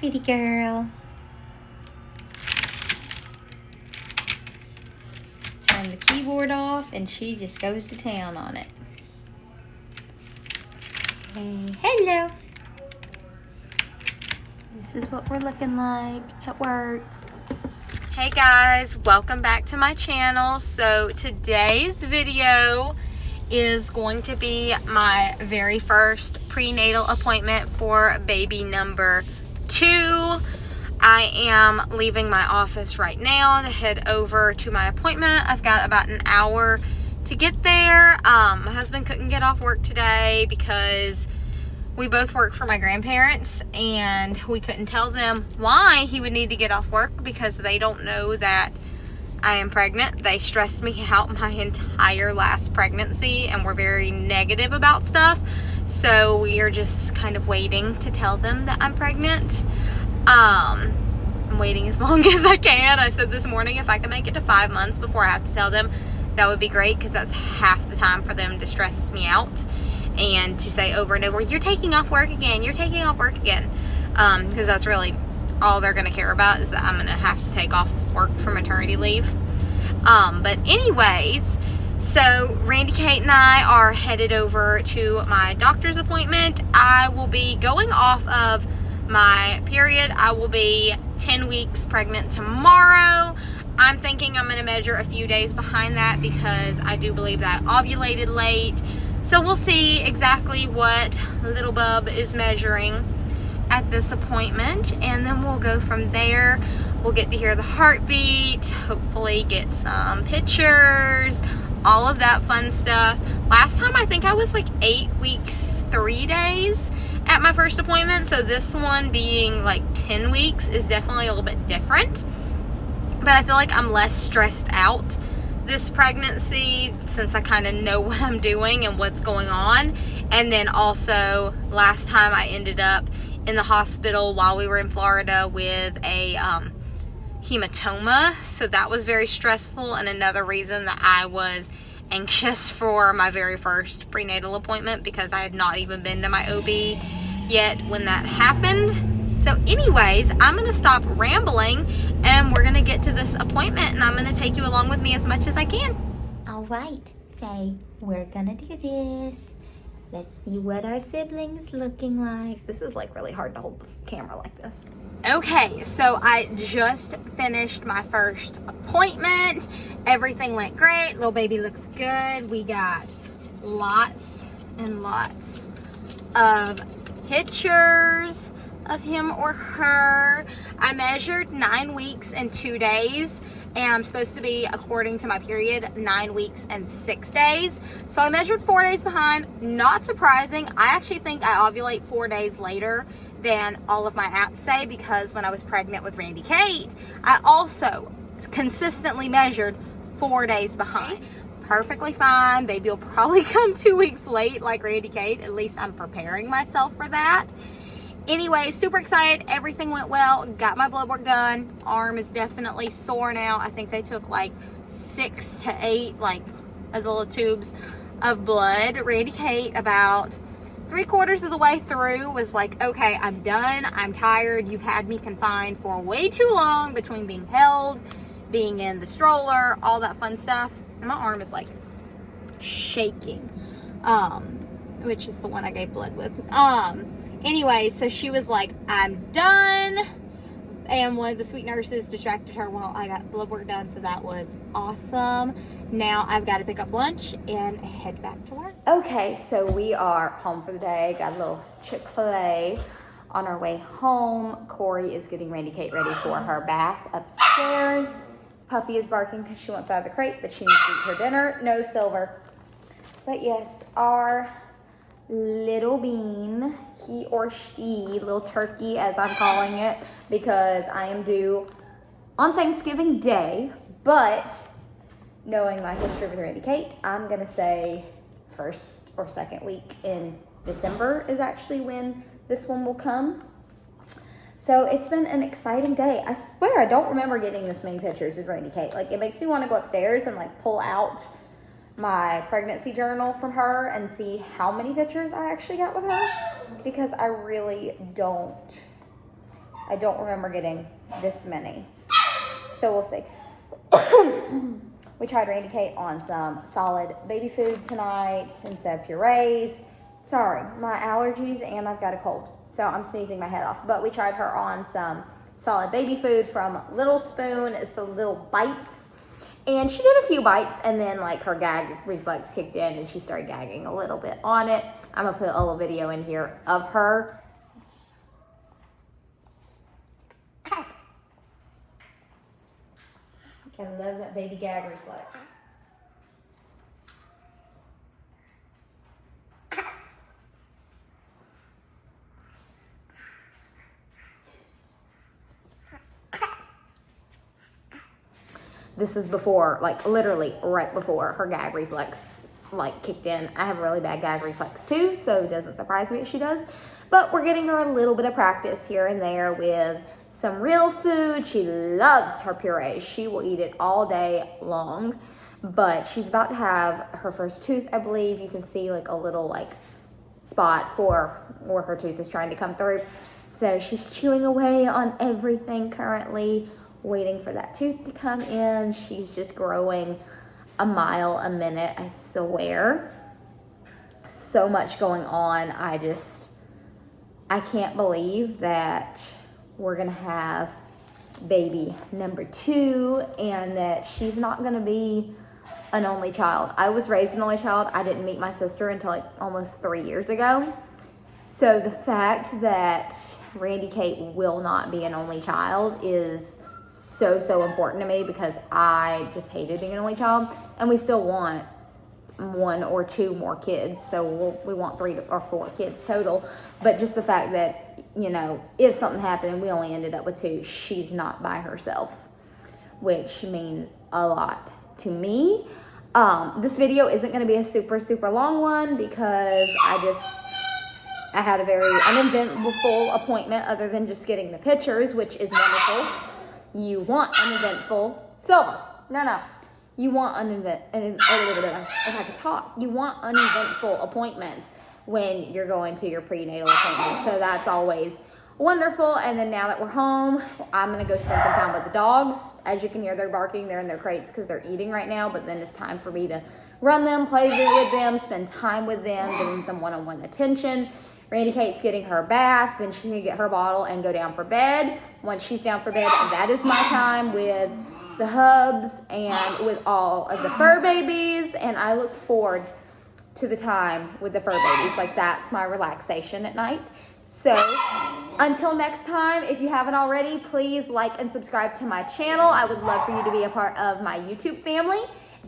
pretty girl. Turn the keyboard off and she just goes to town on it. Hey, hello. This is what we're looking like at work. Hey guys, welcome back to my channel. So today's video is going to be my very first prenatal appointment for baby number 2. I am leaving my office right now to head over to my appointment. I've got about an hour to get there. My husband couldn't get off work today because we both work for my grandparents, and we couldn't tell them why he would need to get off work because they don't know that I am pregnant. They stressed me out my entire last pregnancy and were very negative about stuff. So we are just kind of waiting to tell them that I'm pregnant. I'm waiting as long as I can. I said this morning if I can make it to 5 months before I have to tell them, that would be great, because that's half the time for them to stress me out and to say over and over, you're taking off work again, you're taking off work again. Because that's really all they're going to care about, is that I'm going to have to take off work for maternity leave. But anyways, so Randy, Kate, and I are headed over to my doctor's appointment. I will be going off of my period. I will be 10 weeks pregnant tomorrow. I'm thinking I'm going to measure a few days behind that because I do believe that I ovulated late. So we'll see exactly what little bub is measuring at this appointment, and then we'll go from there. We'll get to hear the heartbeat, hopefully get some pictures, all of that fun stuff. Last time I think I was like 8 weeks 3 days at my first appointment, so this one being like 10 weeks is definitely a little bit different. But I feel like I'm less stressed out this pregnancy since I kind of know what I'm doing and what's going on. And then also last time I ended up in the hospital while we were in Florida with a hematoma, so that was very stressful, and another reason that I was anxious for my very first prenatal appointment, because I had not even been to my OB yet when that happened. So anyways, I'm going to stop rambling and we're going to get to this appointment, and I'm going to take you along with me as much as I can. All right, so we're going to do this. Let's see what our siblings looking like. This is like really hard to hold the camera like this. Okay, so I just finished my first appointment. Everything went great. Little baby looks good. We got lots and lots of pictures of him or her. I measured 9 weeks and 2 days, and I'm supposed to be, according to my period, 9 weeks and 6 days. So I measured 4 days behind. Not surprising. I actually think I ovulate 4 days later than all of my apps say, because when I was pregnant with Randy Kate, I also consistently measured 4 days behind. Perfectly fine. Baby will probably come 2 weeks late like Randy Kate. At least I'm preparing myself for that. Anyway, super excited. Everything went well. Got my blood work done. Arm is definitely sore now. I think they took like 6 to 8 like of the little tubes of blood. Randy Kate, about 3/4 of the way through, was like, okay, I'm done. I'm tired. You've had me confined for way too long between being held, being in the stroller, all that fun stuff. And my arm is like shaking, which is the one I gave blood with. Anyway, so she was like, I'm done. And one of the sweet nurses distracted her while I got blood work done. So that was awesome. Now I've got to pick up lunch and head back to work. Okay, so we are home for the day. Got a little Chick-fil-A on our way home. Corey is getting Randy Kate ready for her bath upstairs. Puppy is barking because she wants out of the crate, but she needs to eat her dinner. No Silver. But yes, our little bean, he or she, little turkey as I'm calling it, because I am due on Thanksgiving Day, but knowing my history with Randy Kate, I'm gonna say first or second week in December is actually when this one will come. So it's been an exciting day. I swear I don't remember getting this many pictures with Randy Kate. Like, it makes me want to go upstairs and like pull out my pregnancy journal from her and see how many pictures I actually got with her, because I really don't I don't remember getting this many. So we'll see. We tried Randy Kate on some solid baby food tonight instead of purees. Sorry, my allergies and I've got a cold, so I'm sneezing my head off. But we tried her on some solid baby food from Little Spoon. It's the little bites. And she did a few bites and then like her gag reflex kicked in and she started gagging a little bit on it. I'm gonna put a little video in here of her. I love that baby gag reflex. This was before, like literally right before her gag reflex like kicked in. I have a really bad gag reflex too, so it doesn't surprise me if she does. But we're getting her a little bit of practice here and there with some real food. She loves her puree. She will eat it all day long. But she's about to have her first tooth, I believe. You can see like a little like spot for where her tooth is trying to come through. So she's chewing away on everything currently, waiting for that tooth to come in. She's just growing a mile a minute, I swear. So much going on. I can't believe that we're gonna have baby number 2 and that she's not gonna be an only child. I was raised an only child. I didn't meet my sister until like almost 3 years ago. So the fact that Randy Kate will not be an only child is so important to me because I just hated being an only child, and we still want 1 or 2 more kids, so we want 3 or 4 kids total. But just the fact that, you know, if something happened and we only ended up with 2, she's not by herself, which means a lot to me. This video isn't going to be a super long one because I had a very uneventful appointment other than just getting the pictures, which is wonderful. You want uneventful, Silver, no. You want if I could talk, you want uneventful appointments when you're going to your prenatal appointments. So that's always wonderful. And then now that we're home, I'm going to go spend some time with the dogs. As you can hear, they're barking. They're in their crates because they're eating right now. But then it's time for me to run them, play with them, spend time with them, give them some one-on-one attention. Randy Kate's getting her bath, then she's gonna get her bottle and go down for bed. Once she's down for bed, that is my time with the hubs and with all of the fur babies, and I look forward to the time with the fur babies. Like, that's my relaxation at night. So until next time, if you haven't already, please like and subscribe to my channel. I would love for you to be a part of my YouTube family,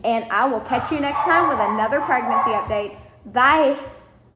and I will catch you next time with another pregnancy update. Bye.